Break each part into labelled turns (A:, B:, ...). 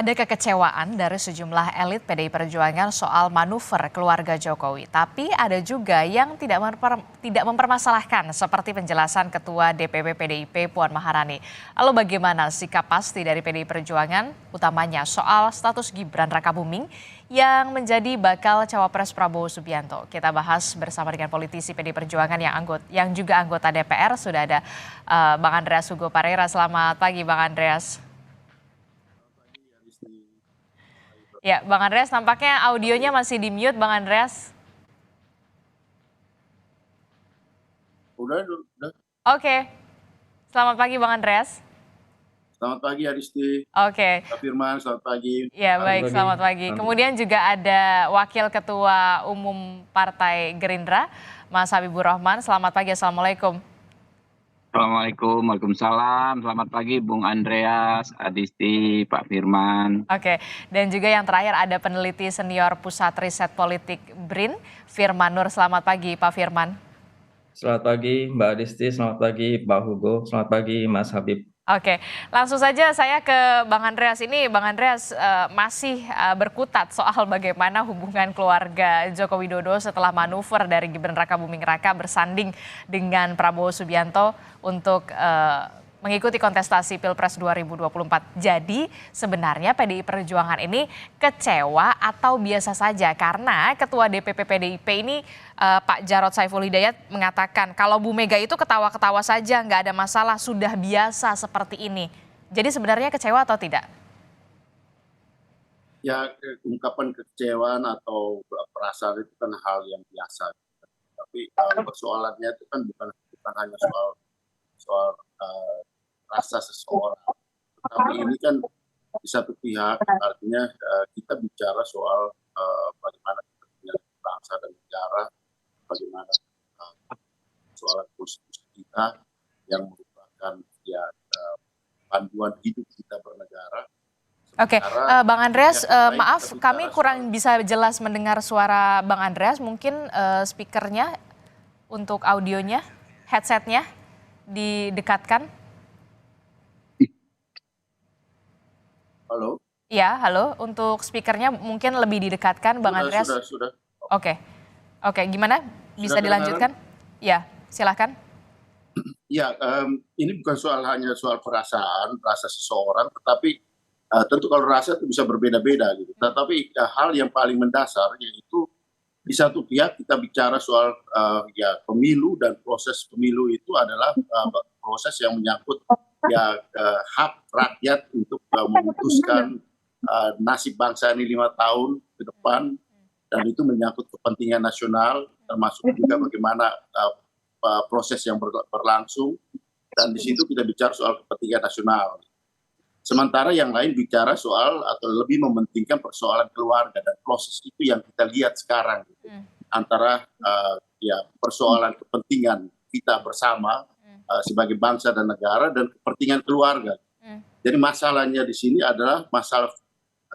A: Ada kekecewaan dari sejumlah elit PDI Perjuangan soal manuver keluarga Jokowi. Tapi ada juga yang tidak mempermasalahkan seperti penjelasan Ketua DPP PDIP Puan Maharani. Lalu bagaimana sikap pasti dari PDI Perjuangan, utamanya soal status Gibran Rakabuming yang menjadi bakal cawapres Prabowo Subianto. Kita bahas bersama dengan politisi PDI Perjuangan yang juga anggota DPR. Sudah ada Bang Andreas Hugo Parera. Selamat pagi Bang Andreas. Ya, Bang Andreas, nampaknya audionya masih di mute, Bang Andreas.
B: Udah.
A: Oke, selamat pagi Bang Andreas.
B: Selamat pagi Aristi.
A: Oke.
B: Pak Firman, selamat pagi.
A: Ya baik, selamat pagi. Kemudian juga ada Wakil Ketua Umum Partai Gerindra, Mas Habibur Rahman. Selamat pagi, Assalamualaikum.
C: Assalamualaikum, waalaikumsalam. Selamat pagi Bung Andreas, Adisti, Pak Firman.
A: Oke, dan juga yang terakhir ada peneliti senior Pusat Riset Politik BRIN, Firman Nur. Selamat pagi Pak Firman.
D: Selamat pagi Mbak Adisti, selamat pagi Pak Hugo, selamat pagi Mas Habib.
A: Oke, langsung saja saya ke Bang Andreas. Ini Bang Andreas masih berkutat soal bagaimana hubungan keluarga Joko Widodo setelah manuver dari Gibran Rakabuming Raka bersanding dengan Prabowo Subianto untuk mengikuti kontestasi Pilpres 2024. Jadi sebenarnya PDI Perjuangan ini kecewa atau biasa saja karena Ketua DPP PDIP ini Pak Jarod Saiful Hidayat mengatakan kalau Bu Mega itu ketawa-ketawa saja, nggak ada masalah, sudah biasa seperti ini. Jadi sebenarnya kecewa atau tidak?
B: Ya, ungkapan kekecewaan atau perasaan itu kan hal yang biasa. Tapi persoalannya itu kan bukan hanya soal rasa seseorang. Tapi ini kan di satu pihak artinya kita bicara soal bagaimana kepentingan bangsa dan negara, bagaimana soal konstitusi kita yang merupakan panduan hidup kita bernegara.
A: Oke, Bang Andreas, maaf kami kurang bisa jelas mendengar suara Bang Andreas. Mungkin speakernya untuk audionya, headsetnya didekatkan.
B: Halo?
A: Ya, halo. Untuk speakernya mungkin lebih didekatkan, Bang Andreas.
B: Sudah.
A: Oke, gimana? Bisa dilanjutkan? Ya, silakan.
B: Ya, ini bukan hanya soal perasaan, rasa seseorang, tetapi tentu kalau rasa itu bisa berbeda-beda gitu. Tetapi hal yang paling mendasar yaitu di satu pihak kita bicara soal pemilu, dan proses pemilu itu adalah proses yang menyangkut hak rakyat untuk memutuskan nasib bangsa ini 5 tahun ke depan, dan itu menyangkut kepentingan nasional, termasuk juga bagaimana proses yang berlangsung, dan di situ kita bicara soal kepentingan nasional. Sementara yang lain bicara soal atau lebih mementingkan persoalan keluarga, dan proses itu yang kita lihat sekarang gitu. Antara persoalan kepentingan kita bersama sebagai bangsa dan negara dan kepentingan keluarga. Jadi masalahnya di sini adalah masalah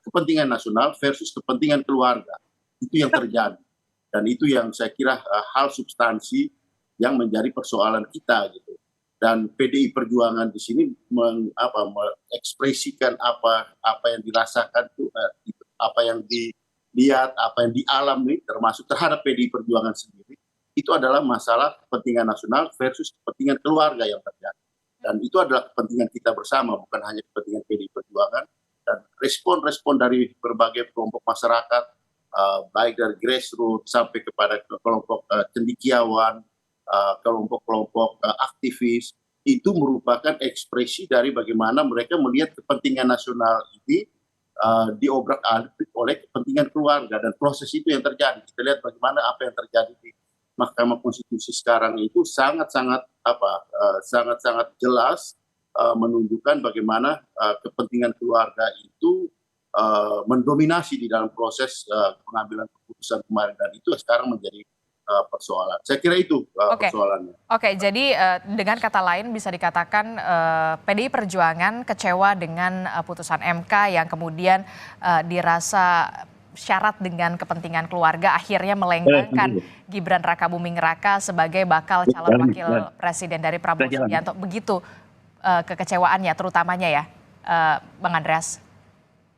B: kepentingan nasional versus kepentingan keluarga. Itu yang terjadi, dan itu yang saya kira hal substansi yang menjadi persoalan kita gitu. Dan PDI Perjuangan di sini mengekspresikan apa yang dirasakan itu, apa yang dilihat, apa yang dialami, termasuk terhadap PDI Perjuangan sendiri, itu adalah masalah kepentingan nasional versus kepentingan keluarga yang terjadi. Dan itu adalah kepentingan kita bersama, bukan hanya kepentingan PDI Perjuangan. Dan respon-respon dari berbagai kelompok masyarakat, baik dari grassroots sampai kepada kelompok cendekiawan, kelompok-kelompok aktivis, itu merupakan ekspresi dari bagaimana mereka melihat kepentingan nasional ini diobrak-abrik oleh kepentingan keluarga, dan proses itu yang terjadi. Kita lihat bagaimana apa yang terjadi di Mahkamah Konstitusi sekarang itu sangat-sangat jelas menunjukkan bagaimana kepentingan keluarga itu mendominasi di dalam proses pengambilan keputusan kemarin, dan itu sekarang menjadi persoalan. Saya kira itu persoalannya.
A: Oke, jadi dengan kata lain bisa dikatakan PDI Perjuangan kecewa dengan putusan MK yang kemudian dirasa syarat dengan kepentingan keluarga, akhirnya melenggangkan Gibran Rakabuming Raka sebagai bakal calon wakil presiden dari Prabowo Subianto. Begitu kekecewaannya terutamanya ya, Bang Andreas.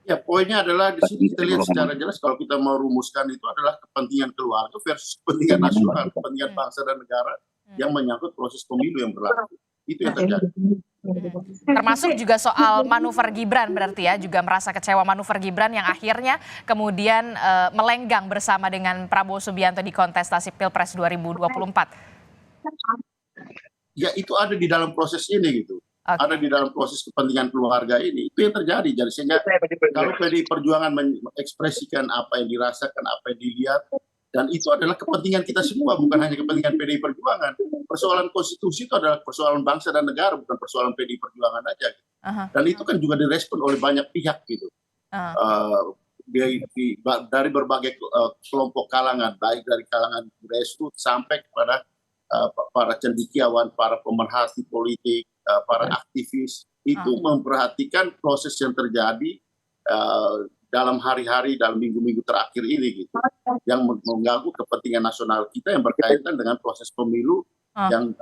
B: Ya, poinnya adalah di sini kita lihat secara
C: Golongan.
B: jelas kalau kita mau rumuskan itu adalah kepentingan keluarga versus kepentingan nasional, kepentingan
A: Hmm,
B: bangsa dan negara
A: hmm,
B: yang menyangkut proses pemilu yang berlaku. Itu yang terjadi.
A: hmm. Termasuk juga soal manuver Gibran berarti ya, juga merasa kecewa manuver Gibran yang akhirnya kemudian melenggang bersama dengan Prabowo Subianto di kontestasi Pilpres 2024.
B: Ya, itu ada di dalam proses ini gitu. Ada
A: Oke.
B: di dalam proses kepentingan keluarga ini. Itu yang terjadi. Jadi sehingga kalau PDI Perjuangan mengekspresikan apa yang dirasakan, apa yang dilihat, dan itu adalah kepentingan kita semua, bukan hanya kepentingan PDI Perjuangan. Persoalan konstitusi itu adalah persoalan bangsa dan negara, bukan persoalan PDI Perjuangan aja.
A: Aha,
B: Dan itu kan juga direspon oleh banyak pihak gitu.
A: aha,
B: Eh, dari berbagai kelompok kalangan, baik dari kalangan grassroots sampai kepada para cendekiawan, para pemerhati politik, para aktivis, itu memperhatikan proses yang terjadi dalam hari-hari, dalam minggu-minggu terakhir ini gitu, yang mengganggu kepentingan nasional kita yang berkaitan dengan proses pemilu
A: aha.
B: yang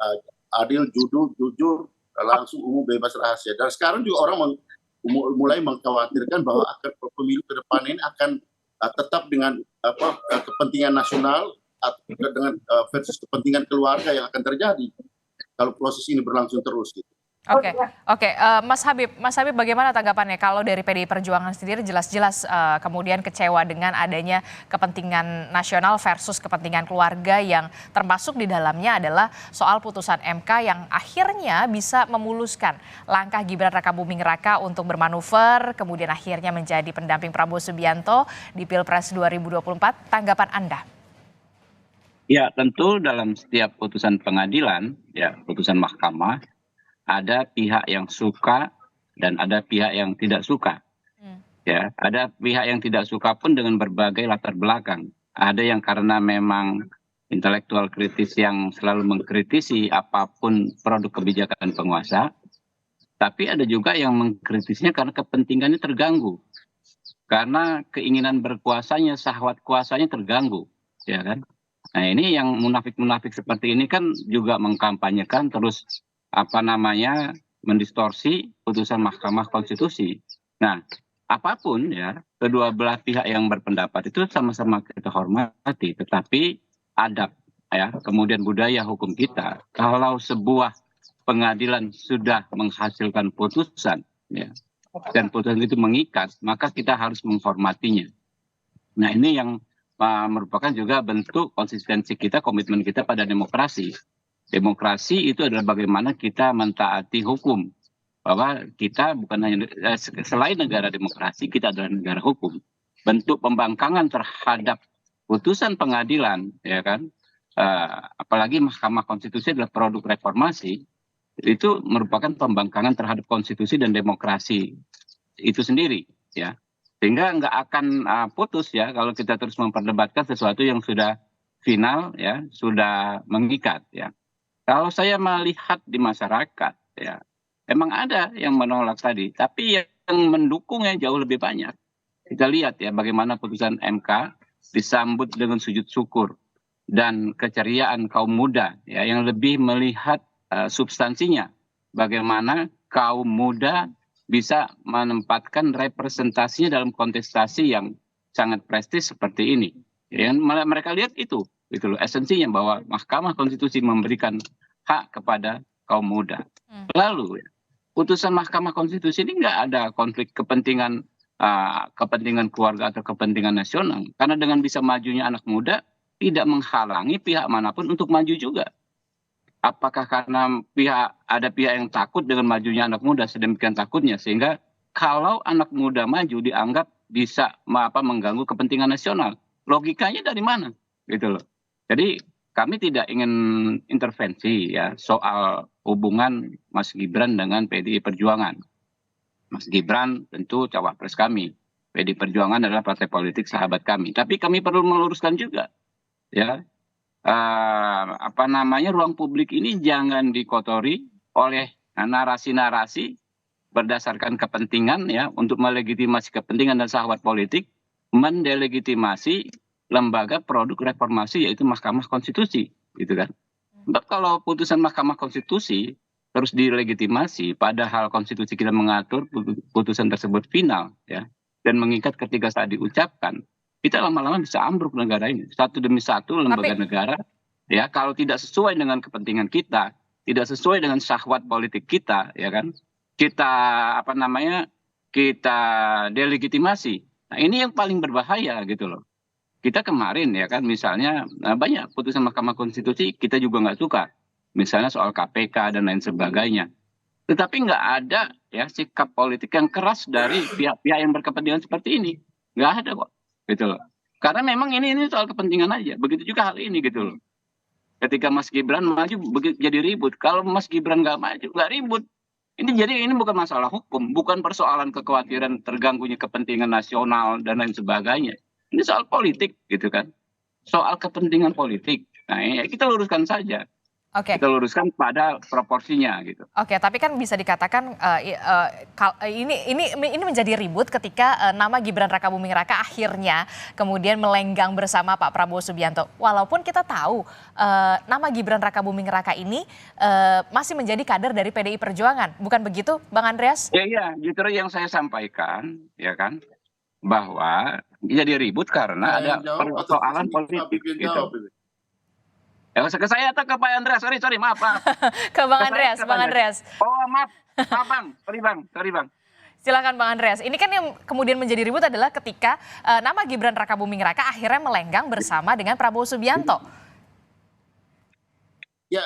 B: adil, jujur, langsung, umum, bebas, rahasia. Dan sekarang juga orang mulai mengkhawatirkan bahwa akan pemilu ke depan ini akan tetap dengan kepentingan nasional atau dengan versus kepentingan keluarga yang akan terjadi kalau proses ini berlangsung terus gitu.
A: Oke, oke. Mas Habib, bagaimana tanggapannya kalau dari PDI Perjuangan sendiri jelas-jelas kemudian kecewa dengan adanya kepentingan nasional versus kepentingan keluarga yang termasuk di dalamnya adalah soal putusan MK yang akhirnya bisa memuluskan langkah Gibran Rakabuming Raka untuk bermanuver, kemudian akhirnya menjadi pendamping Prabowo Subianto di Pilpres 2024. Tanggapan Anda?
C: Ya, tentu dalam setiap putusan pengadilan, ya putusan mahkamah, ada pihak yang suka dan ada pihak yang tidak suka.
A: Hmm.
C: Ya, ada pihak yang tidak suka pun dengan berbagai latar belakang. Ada yang karena memang intelektual kritis yang selalu mengkritisi apapun produk kebijakan penguasa, tapi ada juga yang mengkritisnya karena kepentingannya terganggu, karena keinginan berkuasanya, syahwat kuasanya terganggu, ya kan? Nah, ini yang munafik-munafik seperti ini kan juga mengkampanyekan terus mendistorsi putusan Mahkamah Konstitusi. Nah, apapun ya, kedua belah pihak yang berpendapat itu sama-sama kita hormati, tetapi adab ya, kemudian budaya hukum kita, kalau sebuah pengadilan sudah menghasilkan putusan ya, dan putusan itu mengikat, maka kita harus menghormatinya. Nah, ini yang merupakan juga bentuk konsistensi kita, komitmen kita pada demokrasi. Demokrasi itu adalah bagaimana kita mentaati hukum. Bahwa kita bukan hanya selain negara demokrasi, kita adalah negara hukum. Bentuk pembangkangan terhadap putusan pengadilan, ya kan? Apalagi Mahkamah Konstitusi adalah produk reformasi, itu merupakan pembangkangan terhadap konstitusi dan demokrasi itu sendiri, ya. Sehingga nggak akan putus ya kalau kita terus memperdebatkan sesuatu yang sudah final, ya, sudah mengikat, ya. Kalau saya melihat di masyarakat, ya, emang ada yang menolak tadi, tapi yang mendukungnya jauh lebih banyak. Kita lihat ya bagaimana putusan MK disambut dengan sujud syukur dan keceriaan kaum muda, ya, yang lebih melihat substansinya. Bagaimana kaum muda bisa menempatkan representasinya dalam kontestasi yang sangat prestis seperti ini. Ya, mereka lihat itu loh, esensinya bahwa Mahkamah Konstitusi memberikan hak kepada kaum muda. Lalu putusan Mahkamah Konstitusi ini nggak ada konflik kepentingan keluarga atau kepentingan nasional, karena dengan bisa majunya anak muda tidak menghalangi pihak manapun untuk maju juga. Apakah karena ada pihak yang takut dengan majunya anak muda sedemikian takutnya sehingga kalau anak muda maju dianggap bisa mengganggu kepentingan nasional? Logikanya dari mana? Gitu loh. Jadi kami tidak ingin intervensi ya soal hubungan Mas Gibran dengan PDI Perjuangan. Mas Gibran tentu cawapres kami. PDI Perjuangan adalah partai politik sahabat kami. Tapi kami perlu meluruskan juga, ya, ruang publik ini jangan dikotori oleh narasi-narasi berdasarkan kepentingan, ya, untuk melegitimasi kepentingan dan syahwat politik, mendelegitimasi lembaga produk reformasi yaitu Mahkamah Konstitusi, gitu kan. Sebab kalau putusan Mahkamah Konstitusi terus dilegitimasi, padahal konstitusi kita mengatur putusan tersebut final, ya, dan mengikat ketika saat diucapkan, kita lama-lama bisa ambruk negara ini satu demi satu lembaga
A: Tapi
C: negara. Ya, kalau tidak sesuai dengan kepentingan kita, tidak sesuai dengan syahwat politik kita, ya kan, kita apa namanya, kita delegitimasi. Nah, ini yang paling berbahaya gitu loh. Kita kemarin ya kan, misalnya banyak putusan Mahkamah Konstitusi kita juga nggak suka, misalnya soal KPK dan lain sebagainya. Tetapi nggak ada ya sikap politik yang keras dari pihak-pihak yang berkepentingan seperti ini, nggak ada kok, gitu loh. Karena memang ini soal kepentingan aja. Begitu juga hal ini gitu loh. Ketika Mas Gibran maju jadi ribut. Kalau Mas Gibran nggak maju nggak ribut. Ini bukan masalah hukum, bukan persoalan kekhawatiran terganggunya kepentingan nasional dan lain sebagainya. Ini soal politik gitu kan, soal kepentingan politik. Nah, ya kita luruskan saja.
A: oke.
C: Kita luruskan pada proporsinya gitu.
A: Oke, tapi kan bisa dikatakan ini menjadi ribut ketika nama Gibran Rakabuming Raka akhirnya kemudian melenggang bersama Pak Prabowo Subianto. Walaupun kita tahu nama Gibran Rakabuming Raka ini masih menjadi kader dari PDI Perjuangan, bukan begitu, Bang Andreas?
C: Ya, justru yang saya sampaikan ya kan, bahwa jadi ribut karena ada persoalan politik gitu. Ke saya atau ke Pak Andreas? Sorry, maaf.
A: Ke Bang Andreas, Bang Andreas.
C: Oh, maaf Bang. Sorry Bang.
A: Silakan Bang Andreas. Ini kan yang kemudian menjadi ribut adalah ketika nama Gibran Rakabuming Raka akhirnya melenggang bersama dengan Prabowo Subianto.
B: Ya,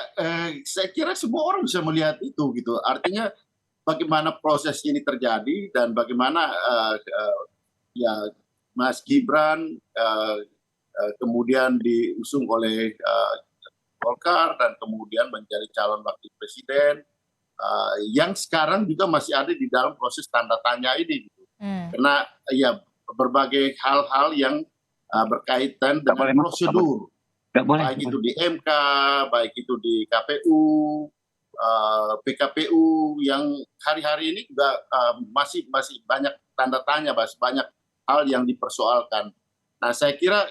B: saya kira semua orang bisa melihat itu gitu. Artinya bagaimana proses ini terjadi dan bagaimana ya Mas Gibran kemudian diusung oleh Golkar dan kemudian menjadi calon wakil presiden yang sekarang juga masih ada di dalam proses tanda tanya ini gitu. Karena ya berbagai hal-hal yang berkaitan dengan prosedur, baik itu di MK, baik itu di KPU, PKPU yang hari-hari ini juga masih banyak tanda tanya, banyak hal yang dipersoalkan. Nah, saya kira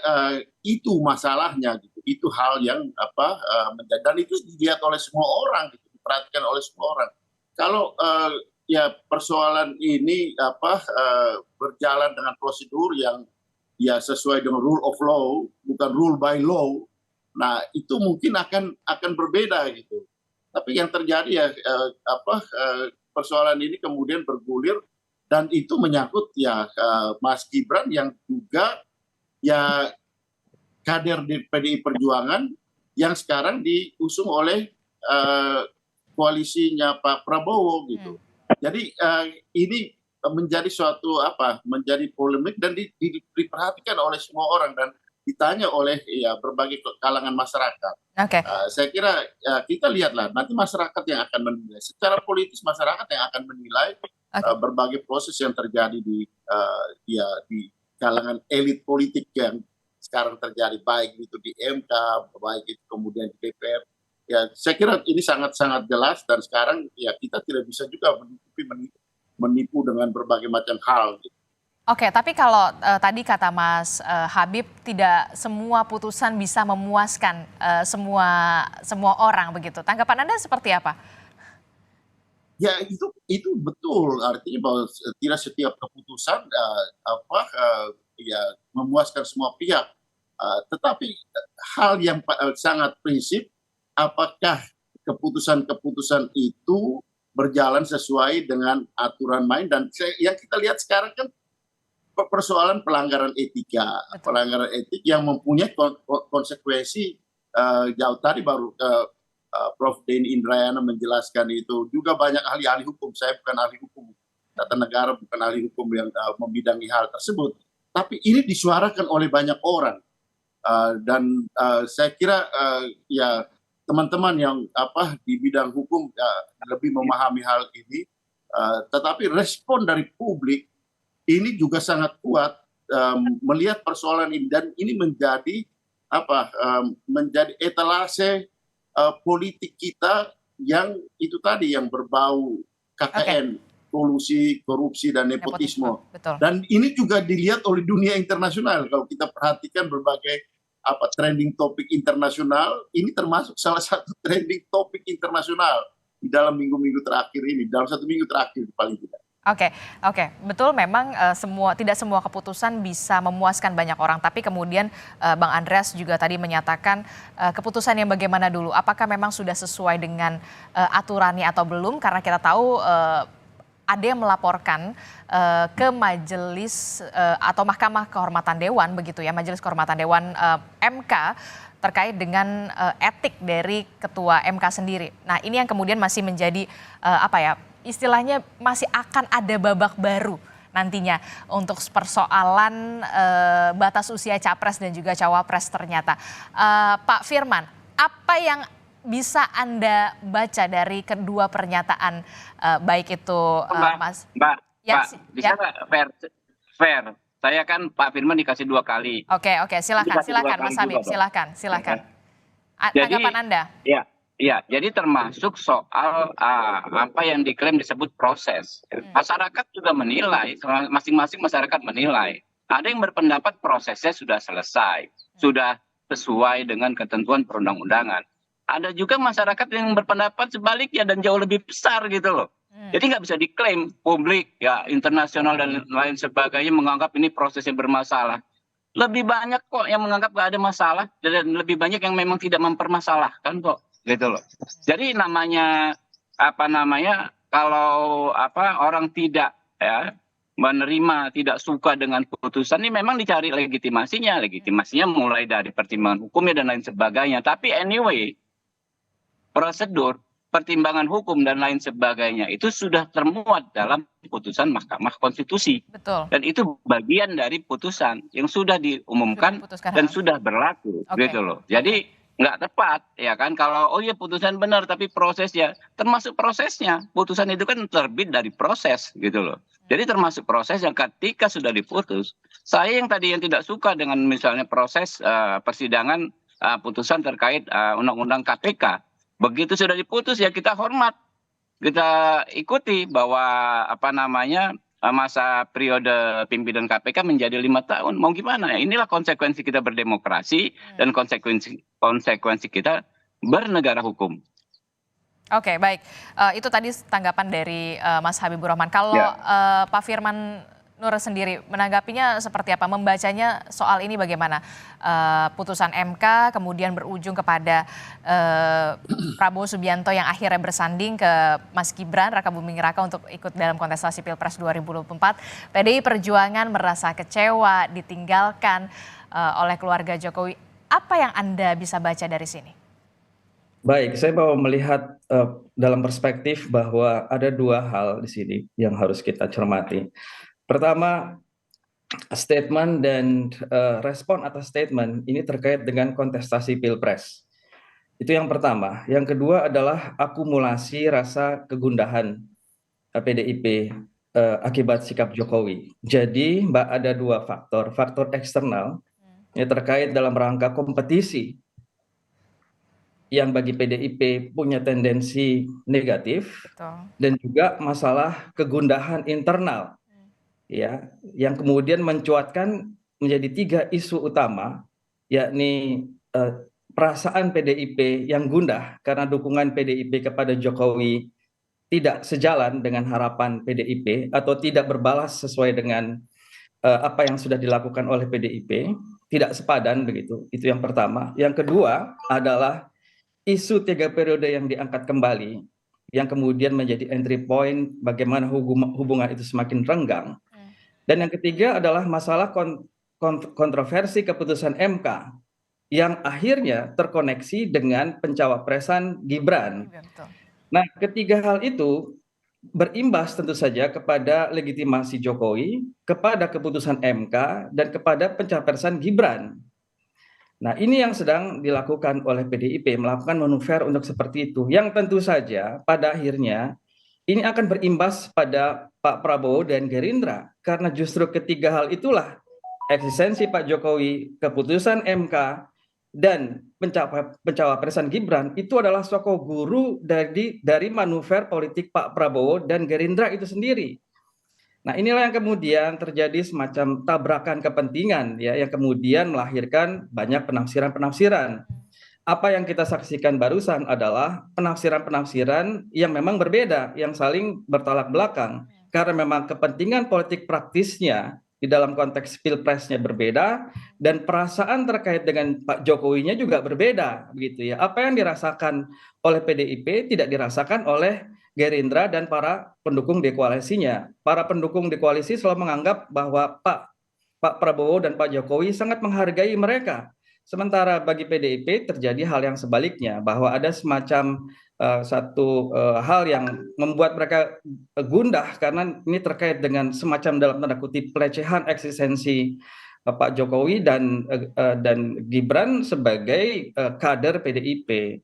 B: itu masalahnya gitu. Itu hal yang menjadi, dan itu dilihat oleh semua orang gitu, diperhatikan oleh semua orang. Kalau ya persoalan ini berjalan dengan prosedur yang ya sesuai dengan rule of law, bukan rule by law. Nah, itu mungkin akan berbeda gitu. Tapi yang terjadi ya persoalan ini kemudian bergulir dan itu menyangkut ya Mas Gibran yang juga ya kader di PDI Perjuangan yang sekarang diusung oleh koalisinya Pak Prabowo gitu. Jadi ini menjadi suatu menjadi polemik dan diperhatikan oleh semua orang dan ditanya oleh ya berbagai kalangan masyarakat.
A: Oke.
B: Saya kira kita lihatlah nanti masyarakat yang akan menilai. Secara politis masyarakat yang akan menilai berbagai proses yang terjadi di kalangan elit politik yang sekarang terjadi, baik itu di MK, baik itu kemudian di DPR. Ya, saya kira ini sangat-sangat jelas dan sekarang ya kita tidak bisa juga menipu dengan berbagai macam hal. Gitu.
A: Oke, tapi kalau tadi kata Mas Habib tidak semua putusan bisa memuaskan semua orang begitu. Tanggapan Anda seperti apa?
B: Ya itu betul, artinya bahwa tidak setiap keputusan ya memuaskan semua pihak. Tetapi hal yang sangat prinsip, apakah keputusan-keputusan itu berjalan sesuai dengan aturan main dan yang kita lihat sekarang kan persoalan pelanggaran etika, pelanggaran etik yang mempunyai konsekuensi jauh tadi baru Prof. Denny Indrayana menjelaskan itu. Juga banyak ahli-ahli hukum, saya bukan ahli hukum tata negara, bukan ahli hukum yang membidangi hal tersebut. Tapi ini disuarakan oleh banyak orang. Dan saya kira ya teman-teman yang di bidang hukum lebih memahami hal ini. Tetapi respon dari publik ini juga sangat kuat melihat persoalan ini. Dan ini menjadi menjadi etalase politik kita yang itu tadi yang berbau KKN, kolusi, korupsi dan nepotisme.
A: Betul.
B: Dan ini juga dilihat oleh dunia internasional. Kalau kita perhatikan berbagai trending topik internasional, ini termasuk salah satu trending topik internasional di dalam minggu-minggu terakhir ini, dalam 1 minggu terakhir paling tidak.
A: Oke, oke, betul memang tidak semua keputusan bisa memuaskan banyak orang, tapi kemudian Bang Andreas juga tadi menyatakan keputusan yang bagaimana dulu, apakah memang sudah sesuai dengan aturannya atau belum? Karena kita tahu ada yang melaporkan ke majelis atau Mahkamah Kehormatan Dewan begitu ya, Majelis Kehormatan Dewan MK terkait dengan etik dari ketua MK sendiri. Nah, ini yang kemudian masih menjadi apa ya? Istilahnya masih akan ada babak baru nantinya untuk persoalan batas usia capres dan juga cawapres ternyata. Pak Firman, apa yang bisa Anda baca dari kedua pernyataan baik itu Mas?
C: Mbak,
A: Ya,
C: bisa nggak fair? Saya kan Pak Firman dikasih 2 kali.
A: Oke, silakan
C: Dikasih 2
A: Mas
C: kali
A: Habib,
C: juga dong.
A: silakan.
C: Jadi,
A: Tanggapan Anda?
C: ya, jadi termasuk soal apa yang diklaim disebut proses. Masyarakat juga menilai, masing-masing masyarakat menilai. Ada yang berpendapat prosesnya sudah selesai, sudah sesuai dengan ketentuan perundang-undangan. Ada juga masyarakat yang berpendapat sebaliknya dan jauh lebih besar gitu loh. Jadi nggak bisa diklaim publik, ya internasional dan lain sebagainya menganggap ini proses yang bermasalah. Lebih banyak kok yang menganggap nggak ada masalah dan lebih banyak yang memang tidak mempermasalahkan kok gitu loh. Jadi namanya kalau orang tidak ya menerima, tidak suka dengan putusan ini memang dicari legitimasinya mulai dari pertimbangan hukumnya dan lain sebagainya. Tapi anyway, prosedur pertimbangan hukum dan lain sebagainya itu sudah termuat dalam putusan Mahkamah Konstitusi.
A: Betul.
C: Dan itu bagian dari putusan yang sudah diumumkan dan sudah berlaku gitu loh. Jadi nggak tepat ya kan kalau putusan benar tapi prosesnya termasuk prosesnya. Putusan itu kan terbit dari proses gitu loh. Jadi termasuk proses yang ketika sudah diputus, saya yang tadi yang tidak suka dengan misalnya proses persidangan putusan terkait undang-undang KPK. Begitu sudah diputus ya kita hormat, kita ikuti bahwa masa periode pimpinan KPK menjadi 5 tahun. Mau gimana ya? Inilah konsekuensi kita berdemokrasi dan konsekuensi kita bernegara hukum.
A: Oke, baik. Itu tadi tanggapan dari Mas Habibur Rahman. Kalau Pak Firman Nur sendiri menanggapinya seperti apa? Membacanya soal ini bagaimana? Putusan MK kemudian berujung kepada Prabowo Subianto yang akhirnya bersanding ke Mas Gibran Raka Buming Raka untuk ikut dalam kontestasi Pilpres 2024. PDI Perjuangan merasa kecewa, ditinggalkan oleh keluarga Jokowi. Apa yang Anda bisa baca dari sini?
D: Baik, saya mau melihat dalam perspektif bahwa ada 2 hal di sini yang harus kita cermati. Pertama, statement dan respon atas statement ini terkait dengan kontestasi Pilpres. Itu yang pertama. Yang kedua adalah akumulasi rasa kegundahan PDIP akibat sikap Jokowi. Jadi, Mbak, ada 2 faktor. Faktor eksternal yang terkait dalam rangka kompetisi yang bagi PDIP punya tendensi negatif. Betul. Dan juga masalah kegundahan internal. Ya, yang kemudian mencuatkan menjadi 3 isu utama, yakni perasaan PDIP yang gundah karena dukungan PDIP kepada Jokowi tidak sejalan dengan harapan PDIP atau tidak berbalas sesuai dengan apa yang sudah dilakukan oleh PDIP, tidak sepadan begitu. Itu yang pertama. Yang kedua adalah isu 3 periode yang diangkat kembali, yang kemudian menjadi entry point bagaimana hubungan itu semakin renggang. Dan yang ketiga adalah masalah kontroversi keputusan MK yang akhirnya terkoneksi dengan pencawapresan Gibran. Nah, ketiga hal itu berimbas tentu saja kepada legitimasi Jokowi, kepada keputusan MK, dan kepada pencapresan Gibran. Nah, ini yang sedang dilakukan oleh PDIP, melakukan manuver untuk seperti itu. Yang tentu saja pada akhirnya ini akan berimbas pada Pak Prabowo dan Gerindra. Karena justru ketiga hal itulah eksistensi Pak Jokowi, keputusan MK, dan pencawapresan Gibran itu adalah soko guru dari manuver politik Pak Prabowo dan Gerindra itu sendiri. Nah, inilah yang kemudian terjadi semacam tabrakan kepentingan ya, yang kemudian melahirkan banyak penafsiran-penafsiran. Apa yang kita saksikan barusan adalah penafsiran-penafsiran yang memang berbeda, yang saling bertolak belakang. karena memang kepentingan politik praktisnya di dalam konteks pilpresnya berbeda dan perasaan terkait dengan Pak Jokowinya juga berbeda begitu ya. Apa yang dirasakan oleh PDIP tidak dirasakan oleh Gerindra dan para pendukung di koalisinya. Para pendukung di koalisi selalu menganggap bahwa Pak Prabowo dan Pak Jokowi sangat menghargai mereka. Sementara bagi PDIP terjadi hal yang sebaliknya, bahwa ada semacam satu hal yang membuat mereka gundah karena ini terkait dengan semacam dalam tanda kutip pelecehan eksistensi Pak Jokowi dan Gibran sebagai kader PDIP.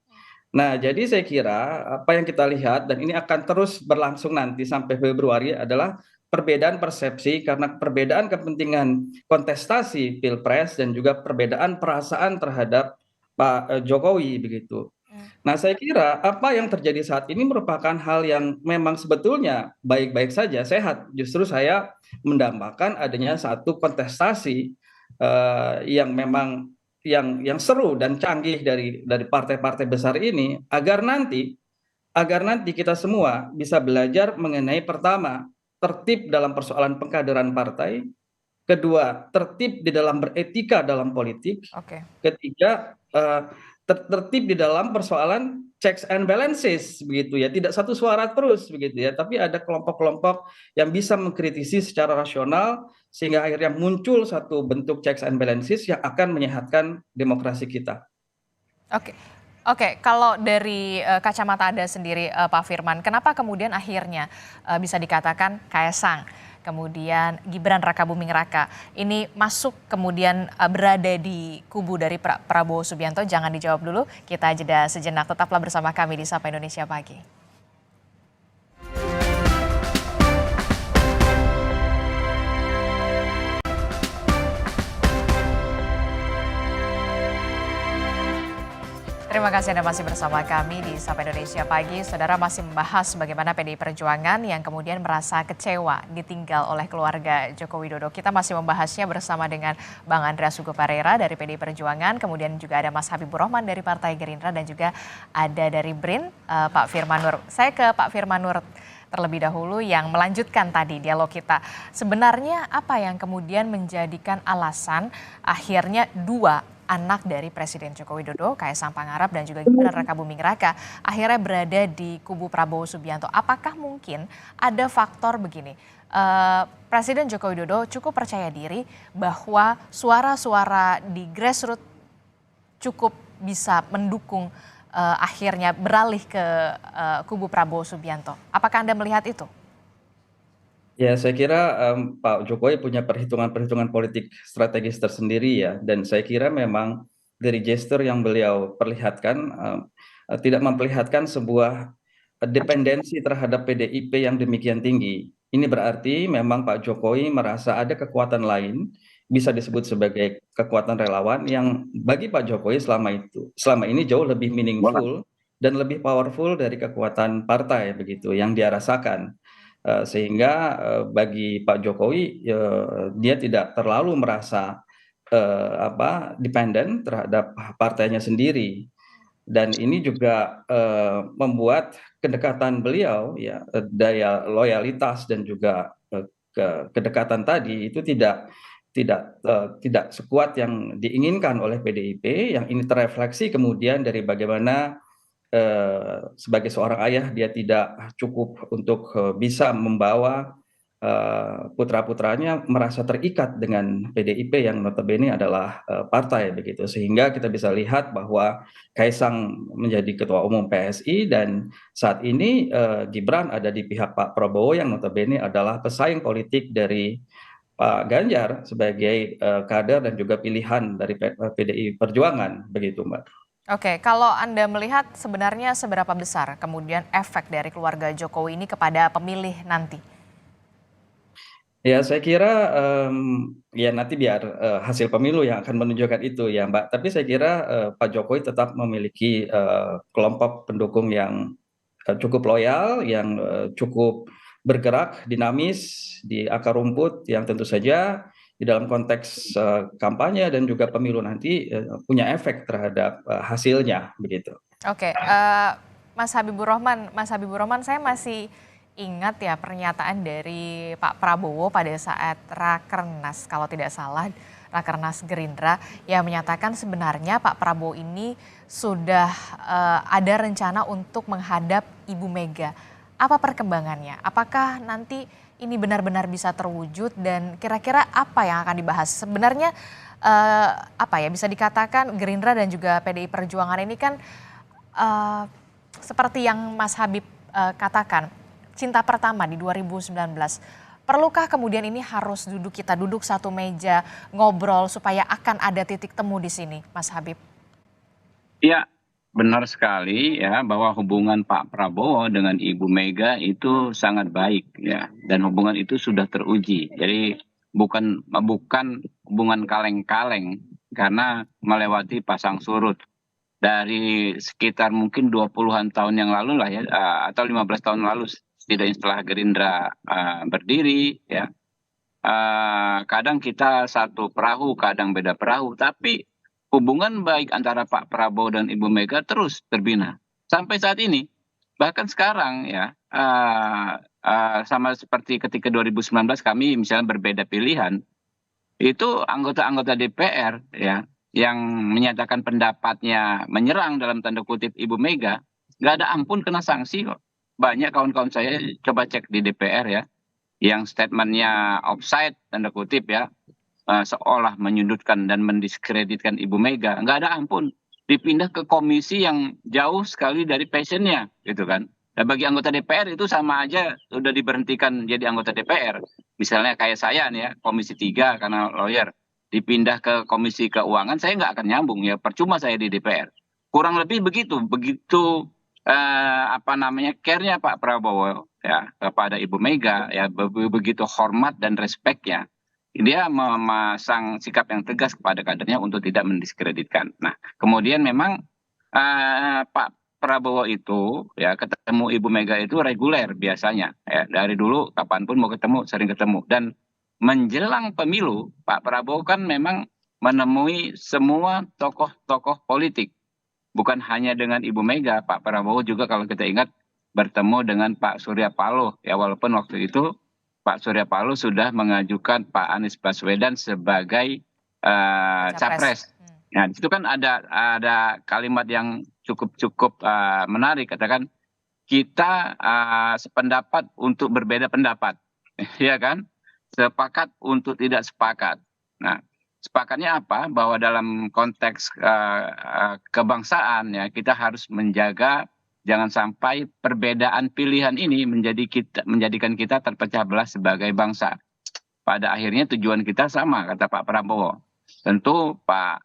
D: Nah, jadi saya kira apa yang kita lihat dan ini akan terus berlangsung nanti sampai Februari adalah perbedaan persepsi karena perbedaan kepentingan kontestasi Pilpres dan juga perbedaan perasaan terhadap Pak Jokowi begitu. Nah, saya kira apa yang terjadi saat ini merupakan hal yang memang sebetulnya baik-baik saja, sehat. Justru saya mendambakan adanya satu kontestasi yang memang yang seru dan canggih dari partai-partai besar ini agar nanti kita semua bisa belajar mengenai pertama tertib dalam persoalan pengkaderan partai, kedua tertib di dalam beretika dalam politik,
A: Oke.
D: ketiga tertib di dalam persoalan checks and balances begitu ya, tidak satu suara terus begitu ya, tapi ada kelompok-kelompok yang bisa mengkritisi secara rasional sehingga akhirnya muncul satu bentuk checks and balances yang akan menyehatkan demokrasi kita.
A: Oke. Oke, kalau dari kacamata Anda sendiri, Pak Firman, kenapa kemudian akhirnya bisa dikatakan Kaesang, kemudian Gibran Rakabuming Raka ini masuk kemudian berada di kubu dari Prabowo Subianto? Jangan dijawab dulu, kita jeda sejenak. Tetaplah bersama kami di Sapa Indonesia Pagi. Terima kasih Anda masih bersama kami di Sapa Indonesia Pagi. Saudara, masih membahas bagaimana PDI Perjuangan yang kemudian merasa kecewa ditinggal oleh keluarga Joko Widodo. Kita masih membahasnya bersama dengan Bang Andreas Hugo Parera dari PDI Perjuangan, kemudian juga ada Mas Habibur Rahman dari Partai Gerindra dan juga ada dari BRIN, Pak Firman Nur. Saya ke Pak Firman Nur terlebih dahulu yang melanjutkan tadi dialog kita. Sebenarnya apa yang kemudian menjadikan alasan akhirnya dua anak dari Presiden Joko Widodo, Kaesang Pangarap dan juga Gibran Rakabuming Raka akhirnya berada di kubu Prabowo Subianto? Apakah mungkin ada faktor begini, Presiden Joko Widodo cukup percaya diri bahwa suara-suara di grassroots cukup bisa mendukung akhirnya beralih ke kubu Prabowo Subianto? Apakah Anda melihat itu?
D: Ya, saya kira Pak Jokowi punya perhitungan-perhitungan politik strategis tersendiri ya, dan saya kira memang dari gestur yang beliau perlihatkan tidak memperlihatkan sebuah dependensi terhadap PDIP yang demikian tinggi. Ini berarti memang Pak Jokowi merasa ada kekuatan lain, bisa disebut sebagai kekuatan relawan yang bagi Pak Jokowi selama ini jauh lebih meaningful dan lebih powerful dari kekuatan partai begitu yang dia rasakan. Sehingga bagi Pak Jokowi dia tidak terlalu merasa dependen terhadap partainya sendiri, dan ini juga membuat kedekatan beliau ya, daya loyalitas dan juga kedekatan tadi itu tidak sekuat yang diinginkan oleh PDIP, yang ini terrefleksi kemudian dari bagaimana sebagai seorang ayah dia tidak cukup untuk bisa membawa putra-putranya merasa terikat dengan PDIP yang notabene adalah partai begitu, sehingga kita bisa lihat bahwa Kaesang menjadi ketua umum PSI dan saat ini Gibran ada di pihak Pak Prabowo yang notabene adalah pesaing politik dari Pak Ganjar sebagai kader dan juga pilihan dari PDI Perjuangan begitu, Mbak.
A: Oke, kalau Anda melihat sebenarnya seberapa besar kemudian efek dari keluarga Jokowi ini kepada pemilih nanti?
D: Ya, saya kira ya nanti biar hasil pemilu yang akan menunjukkan itu ya, Mbak. Tapi saya kira Pak Jokowi tetap memiliki kelompok pendukung yang cukup loyal, yang cukup bergerak, dinamis di akar rumput, yang tentu saja di dalam konteks kampanye dan juga pemilu nanti punya efek terhadap hasilnya begitu.
A: Oke, Mas Habibur Rahman, saya masih ingat ya pernyataan dari Pak Prabowo pada saat Rakernas, kalau tidak salah, Rakernas Gerindra, yang menyatakan sebenarnya Pak Prabowo ini sudah ada rencana untuk menghadap Ibu Mega. Apa perkembangannya? Apakah nanti ini benar-benar bisa terwujud dan kira-kira apa yang akan dibahas? Sebenarnya apa ya, bisa dikatakan Gerindra dan juga PDI Perjuangan ini kan seperti yang Mas Habib katakan, cinta pertama di 2019. Perlukah kemudian ini harus kita duduk satu meja, ngobrol supaya akan ada titik temu di sini, Mas Habib?
C: Ya, benar sekali ya bahwa hubungan Pak Prabowo dengan Ibu Mega itu sangat baik ya, dan hubungan itu sudah teruji. Jadi bukan bukan hubungan kaleng-kaleng karena melewati pasang surut. Dari sekitar mungkin 20-an tahun yang lalu lah ya, atau 15 tahun lalu setidaknya setelah Gerindra berdiri ya. Kadang kita satu perahu, kadang beda perahu, tapi hubungan baik antara Pak Prabowo dan Ibu Mega terus terbina sampai saat ini. Bahkan sekarang ya, sama seperti ketika 2019 kami misalnya berbeda pilihan, itu anggota-anggota DPR ya yang menyatakan pendapatnya menyerang dalam tanda kutip Ibu Mega, nggak ada ampun kena sanksi kok. Banyak kawan-kawan saya coba cek di DPR ya, yang statementnya offside tanda kutip ya, seolah menyudutkan dan mendiskreditkan Ibu Mega, nggak ada ampun. Dipindah ke komisi yang jauh sekali dari passionnya, gitu kan. Dan bagi anggota DPR itu sama aja udah diberhentikan jadi anggota DPR. Misalnya kayak saya nih ya, Komisi 3 karena lawyer, dipindah ke Komisi Keuangan, saya nggak akan nyambung ya, percuma saya di DPR. Kurang lebih begitu, apa namanya, care-nya Pak Prabowo ya kepada Ibu Mega ya, begitu hormat dan respect-nya. Dia memasang sikap yang tegas kepada kadernya untuk tidak mendiskreditkan. Nah, kemudian memang Pak Prabowo itu ya ketemu Ibu Mega itu reguler biasanya ya, dari dulu kapanpun mau ketemu sering ketemu, dan menjelang pemilu Pak Prabowo kan memang menemui semua tokoh-tokoh politik, bukan hanya dengan Ibu Mega. Pak Prabowo juga kalau kita ingat bertemu dengan Pak Surya Paloh ya, walaupun waktu itu Pak Surya Paloh sudah mengajukan Pak Anies Baswedan sebagai capres. Nah, di situ kan ada kalimat yang cukup menarik, katakan kita sependapat untuk berbeda pendapat, ya kan? Sepakat untuk tidak sepakat. Nah, sepakatnya apa? Bahwa dalam konteks kebangsaan ya, kita harus menjaga jangan sampai perbedaan pilihan ini menjadikan kita terpecah belah sebagai bangsa. Pada akhirnya tujuan kita sama, kata Pak Prabowo. Tentu Pak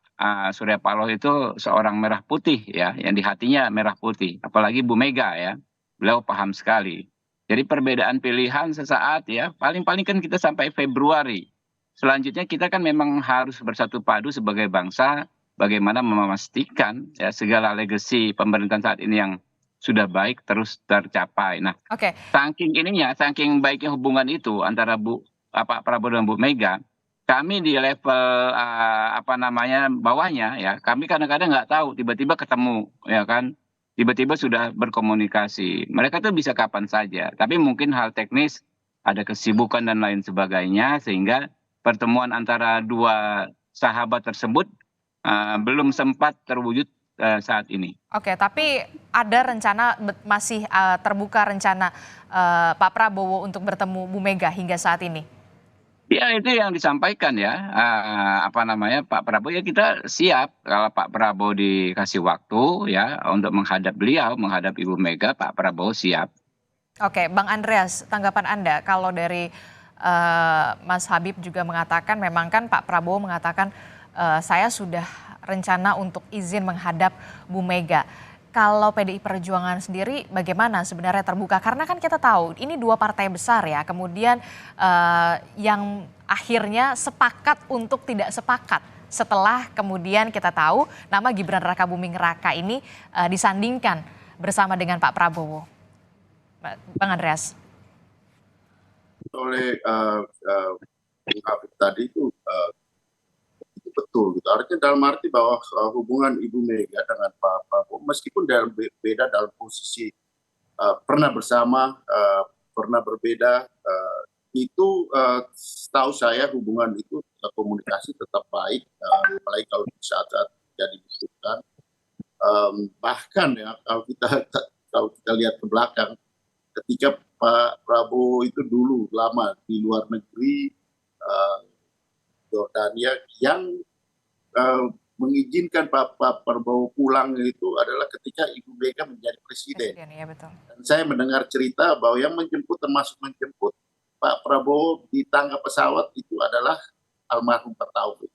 C: Surya Paloh itu seorang merah putih ya, yang di hatinya merah putih. Apalagi Bu Mega ya, beliau paham sekali. Jadi perbedaan pilihan sesaat ya, paling-paling kan kita sampai Februari. Selanjutnya kita kan memang harus bersatu padu sebagai bangsa, bagaimana memastikan ya segala legasi pemerintahan saat ini yang sudah baik terus tercapai. Nah, saking baiknya hubungan itu antara Pak Prabowo dan Bu Mega, kami di level apa namanya bawahnya ya, kami kadang-kadang nggak tahu, tiba-tiba ketemu ya kan, tiba-tiba sudah berkomunikasi. Mereka tuh bisa kapan saja, tapi mungkin hal teknis, ada kesibukan dan lain sebagainya, sehingga pertemuan antara dua sahabat tersebut belum sempat terwujud saat ini.
A: Oke, tapi ada rencana, masih terbuka rencana Pak Prabowo untuk bertemu Bu Mega hingga saat ini?
C: Ya, itu yang disampaikan ya, apa namanya, Pak Prabowo ya, kita siap kalau Pak Prabowo dikasih waktu ya untuk menghadap beliau, menghadap Ibu Mega, Pak Prabowo siap.
A: Oke, Bang Andreas, tanggapan Anda kalau dari Mas Habib juga mengatakan, memang kan Pak Prabowo mengatakan saya sudah rencana untuk izin menghadap Bu Mega. Kalau PDI Perjuangan sendiri bagaimana sebenarnya, terbuka? Karena kan kita tahu ini dua partai besar ya, kemudian yang akhirnya sepakat untuk tidak sepakat. Setelah kemudian kita tahu nama Gibran Rakabuming Raka ini disandingkan bersama dengan Pak Prabowo. Bang Andreas.
B: Oleh tadi itu betul gitu. Artinya dalam arti bahwa hubungan Ibu Mega dengan Pak Prabowo meskipun beda dalam posisi pernah bersama pernah berbeda, itu setahu saya hubungan itu komunikasi tetap baik, apalagi kalau di saat-saat jadi dibutuhkan. Bahkan ya kalau kita lihat ke belakang, ketika Pak Prabowo itu dulu lama di luar negeri, Jordania, yang mengizinkan Pak Prabowo pulang itu adalah ketika Ibu Mega menjadi presiden.
A: Ya, betul.
B: Dan saya mendengar cerita bahwa yang menjemput, termasuk menjemput Pak Prabowo di tangga pesawat itu adalah almarhum Pak Taufik.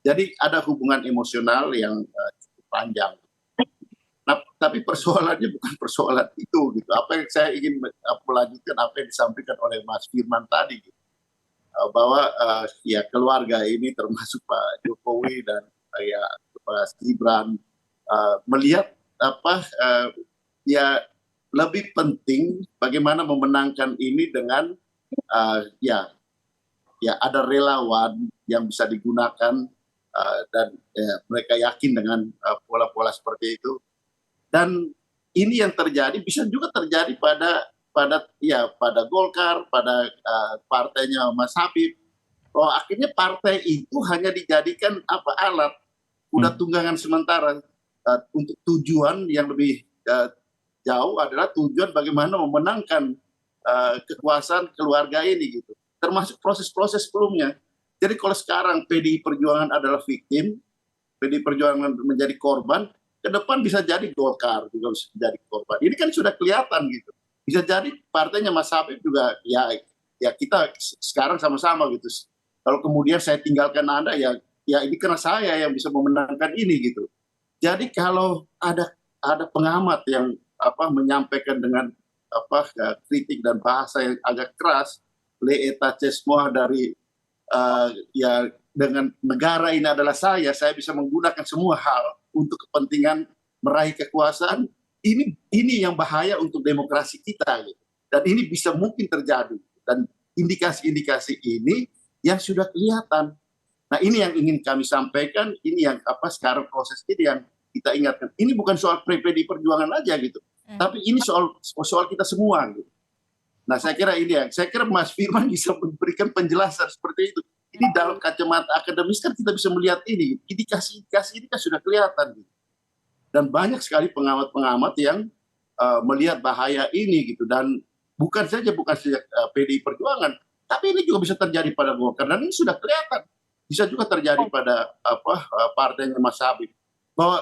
B: Jadi ada hubungan emosional yang cukup panjang. Nah, tapi persoalannya bukan persoalan itu gitu. Apa yang saya ingin melanjutkan apa yang disampaikan oleh Mas Firman tadi gitu. Bahwa ya keluarga ini termasuk Pak Jokowi dan ya Mas Gibran melihat ya lebih penting bagaimana memenangkan ini dengan ya ada relawan yang bisa digunakan dan mereka yakin dengan pola-pola seperti itu. Dan ini yang terjadi bisa juga terjadi pada Golkar, pada partainya Mas Habib, bahwa akhirnya partai itu hanya dijadikan alat kuda tunggangan sementara untuk tujuan yang lebih jauh adalah tujuan bagaimana memenangkan kekuasaan keluarga ini gitu, termasuk proses-proses sebelumnya. Jadi kalau sekarang PDI Perjuangan adalah victim, PDI Perjuangan menjadi korban, ke depan bisa jadi Golkar juga bisa jadi korban. Ini kan sudah kelihatan gitu. Bisa jadi partainya Mas Habib juga ya kita sekarang sama-sama gitu. Kalau kemudian saya tinggalkan Anda ya ini karena saya yang bisa memenangkan ini gitu. Jadi kalau ada pengamat yang menyampaikan dengan kritik dan bahasa yang agak keras, le eta semua dari ya dengan negara ini adalah saya bisa menggunakan semua hal untuk kepentingan meraih kekuasaan, ini yang bahaya untuk demokrasi kita gitu. Dan ini bisa mungkin terjadi, dan indikasi-indikasi ini yang sudah kelihatan. Nah, ini yang ingin kami sampaikan, ini yang sekarang proses ini yang kita ingatkan. Ini bukan soal PDI Perjuangan aja gitu, tapi ini soal kita semua gitu. Nah, saya kira Mas Firman bisa memberikan penjelasan seperti itu. Ini dalam kacamata akademis kan kita bisa melihat ini, indikasi-indikasi ini kan sudah kelihatan gitu. Dan banyak sekali pengamat-pengamat yang melihat bahaya ini gitu, dan bukan saja PDI Perjuangan, tapi ini juga bisa terjadi pada Golkar, dan ini sudah kelihatan. Bisa juga terjadi pada partainya Mas Habib, bahwa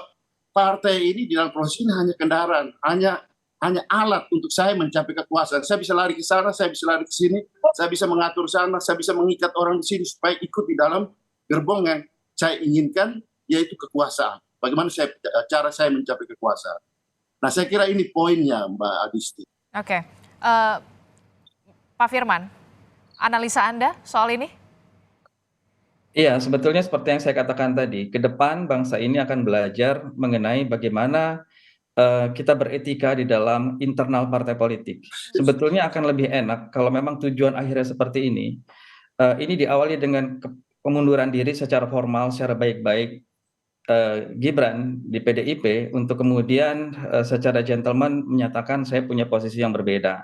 B: partai ini di dalam proses ini hanya kendaraan, hanya alat untuk saya mencapai kekuasaan. Saya bisa lari ke sana, saya bisa lari ke sini, saya bisa mengatur sana, saya bisa mengikat orang di sini supaya ikut di dalam gerbong yang saya inginkan, yaitu kekuasaan. Bagaimana cara saya mencapai kekuasaan. Nah, saya kira ini poinnya, Mbak Adisti.
A: Oke. Pak Firman, analisa Anda soal ini?
D: Iya, sebetulnya seperti yang saya katakan tadi, ke depan bangsa ini akan belajar mengenai bagaimana kita beretika di dalam internal partai politik. Sebetulnya akan lebih enak kalau memang tujuan akhirnya seperti ini. Ini diawali dengan pengunduran diri secara formal, secara baik-baik Gibran di PDIP untuk kemudian secara gentleman menyatakan saya punya posisi yang berbeda.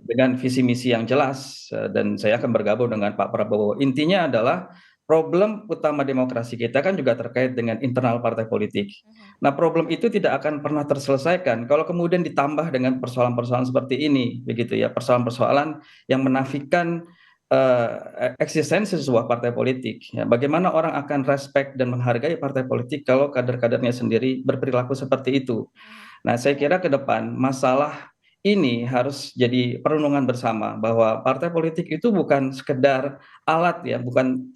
D: Dengan visi misi yang jelas, dan saya akan bergabung dengan Pak Prabowo. Intinya adalah problem utama demokrasi kita kan juga terkait dengan internal partai politik. Nah, problem itu tidak akan pernah terselesaikan kalau kemudian ditambah dengan persoalan-persoalan seperti ini, begitu ya, persoalan-persoalan yang menafikan eksistensi sebuah partai politik. Ya, bagaimana orang akan respect dan menghargai partai politik kalau kader-kadernya sendiri berperilaku seperti itu? Nah, saya kira ke depan masalah ini harus jadi perenungan bersama bahwa partai politik itu bukan sekedar alat ya, bukan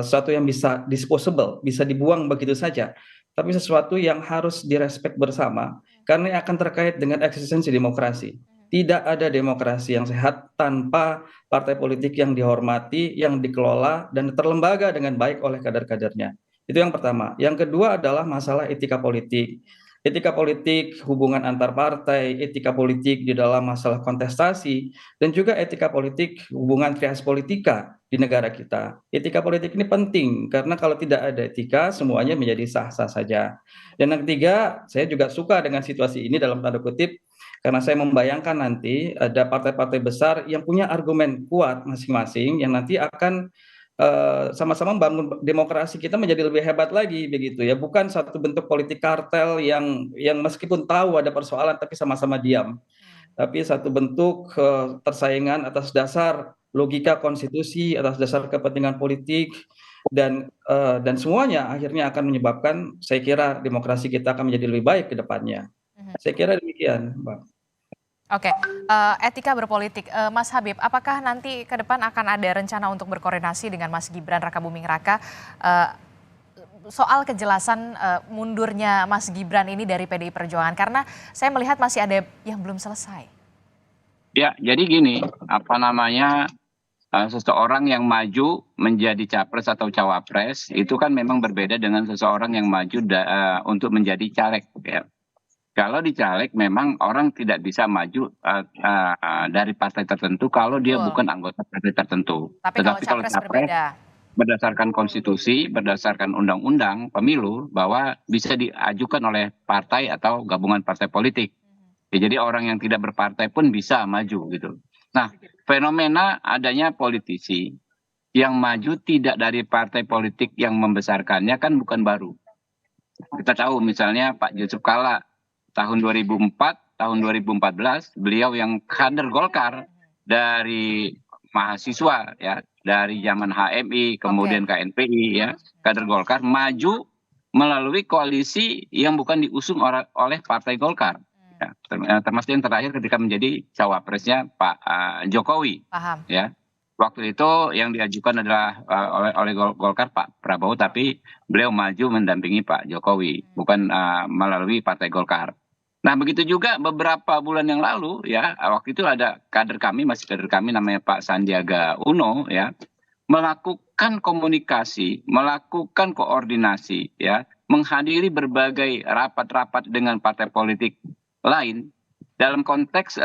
D: sesuatu yang bisa disposable, bisa dibuang begitu saja, tapi sesuatu yang harus direspek bersama karena akan terkait dengan eksistensi demokrasi. Tidak ada demokrasi yang sehat tanpa partai politik yang dihormati, yang dikelola dan terlembaga dengan baik oleh kader-kadernya. Itu yang pertama. Yang kedua adalah masalah etika politik. Etika politik, hubungan antar partai, etika politik di dalam masalah kontestasi, dan juga etika politik, hubungan trias politika di negara kita. Etika politik ini penting, karena kalau tidak ada etika, semuanya menjadi sah-sah saja. Dan yang ketiga, saya juga suka dengan situasi ini dalam tanda kutip, Karena saya membayangkan nanti ada partai-partai besar yang punya argumen kuat masing-masing yang nanti akan sama-sama membangun demokrasi kita menjadi lebih hebat lagi begitu ya. Bukan satu bentuk politik kartel yang meskipun tahu ada persoalan tapi sama-sama diam. Tapi satu bentuk persaingan atas dasar logika konstitusi, atas dasar kepentingan politik dan semuanya akhirnya akan menyebabkan saya kira demokrasi kita akan menjadi lebih baik ke depannya. Saya kira demikian, Bang.
A: Oke, etika berpolitik, Mas Habib, apakah nanti ke depan akan ada rencana untuk berkoordinasi dengan Mas Gibran Rakabuming Raka soal kejelasan mundurnya Mas Gibran ini dari PDI Perjuangan? Karena saya melihat masih ada yang belum selesai.
C: Ya, jadi gini, apa namanya, seseorang yang maju menjadi capres atau cawapres itu kan memang berbeda dengan seseorang yang maju untuk menjadi caleg. Ya. Kalau di caleg memang orang tidak bisa maju dari partai tertentu kalau dia bukan anggota partai tertentu.
A: Tapi kalau capres berbeda.
C: Berdasarkan konstitusi, berdasarkan undang-undang pemilu bahwa bisa diajukan oleh partai atau gabungan partai politik. Ya, jadi orang yang tidak berpartai pun bisa maju gitu. Nah, fenomena adanya politisi yang maju tidak dari partai politik yang membesarkannya kan bukan baru. Kita tahu misalnya Pak Yusuf Kalla tahun 2004, tahun 2014 beliau yang kader Golkar dari mahasiswa ya, dari zaman HMI kemudian KNPI ya, kader Golkar maju melalui koalisi yang bukan diusung oleh Partai Golkar. Ya, termasuk yang terakhir ketika menjadi cawapresnya Pak Jokowi.
A: Paham.
C: Ya. Waktu itu yang diajukan adalah oleh Golkar Pak Prabowo, tapi beliau maju mendampingi Pak Jokowi, bukan melalui Partai Golkar. Nah, begitu juga beberapa bulan yang lalu ya, waktu itu ada masih kader kami namanya Pak Sandiaga Uno ya, melakukan komunikasi, melakukan koordinasi ya, menghadiri berbagai rapat-rapat dengan partai politik lain dalam konteks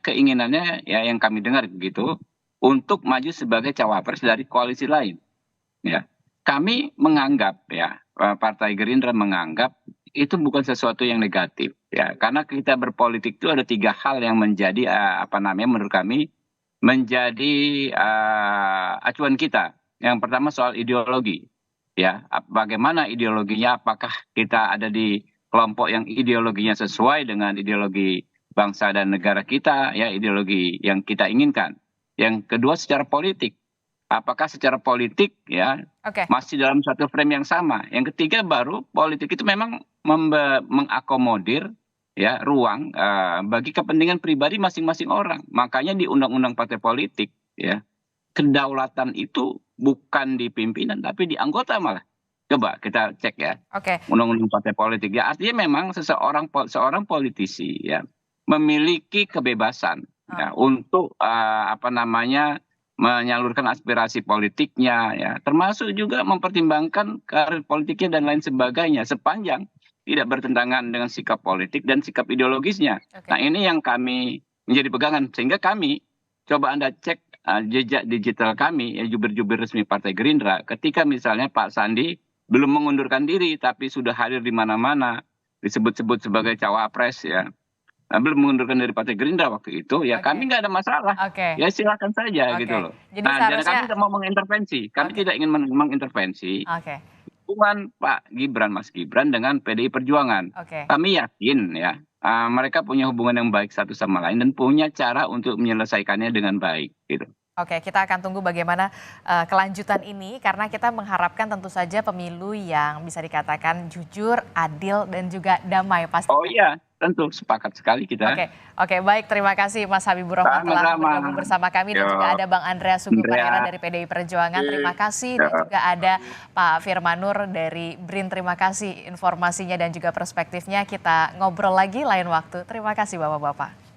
C: keinginannya ya yang kami dengar begitu untuk maju sebagai cawapres dari koalisi lain. Ya. Kami menganggap ya, Partai Gerindra menganggap itu bukan sesuatu yang negatif ya, karena kita berpolitik itu ada 3 hal yang menjadi menurut kami menjadi acuan kita. Yang pertama soal ideologi ya, bagaimana ideologinya, apakah kita ada di kelompok yang ideologinya sesuai dengan ideologi bangsa dan negara kita ya, ideologi yang kita inginkan. Yang kedua secara politik, apakah secara politik ya masih dalam satu frame yang sama. Yang ketiga baru politik itu memang mengakomodir ya ruang bagi kepentingan pribadi masing-masing orang. Makanya di undang-undang partai politik ya, kedaulatan itu bukan di pimpinan tapi di anggota malah. Coba kita cek ya. Undang-undang partai politik ya, artinya memang seorang politisi ya memiliki kebebasan ya untuk menyalurkan aspirasi politiknya ya, termasuk juga mempertimbangkan karir politiknya dan lain sebagainya sepanjang tidak bertentangan dengan sikap politik dan sikap ideologisnya. Nah, ini yang kami menjadi pegangan, sehingga kami coba Anda cek jejak digital kami ya, jubir-jubir resmi Partai Gerindra, ketika misalnya Pak Sandi belum mengundurkan diri tapi sudah hadir di mana-mana, disebut-sebut sebagai cawapres ya, belum mengundurkan dari Partai Gerindra waktu itu ya, kami nggak ada masalah ya, silakan saja gitu loh.
A: Jadi
C: dan kami tidak mau mengintervensi, kami tidak ingin mengintervensi hubungan Pak Gibran, Mas Gibran dengan PDI Perjuangan. Kami yakin ya mereka punya hubungan yang baik satu sama lain dan punya cara untuk menyelesaikannya dengan baik gitu.
A: Oke, kita akan tunggu bagaimana kelanjutan ini, karena kita mengharapkan tentu saja pemilu yang bisa dikatakan jujur, adil, dan juga damai pastinya.
C: Oh iya, tentu sepakat sekali kita.
A: Oke, baik, terima kasih Mas Habibur Rahman telah bergabung bersama kami, dan juga ada Bang Andreas Sugeng Parera dari PDI Perjuangan, terima kasih, dan juga ada Pak Firmanur dari BRIN, terima kasih informasinya dan juga perspektifnya. Kita ngobrol lagi lain waktu. Terima kasih Bapak-Bapak.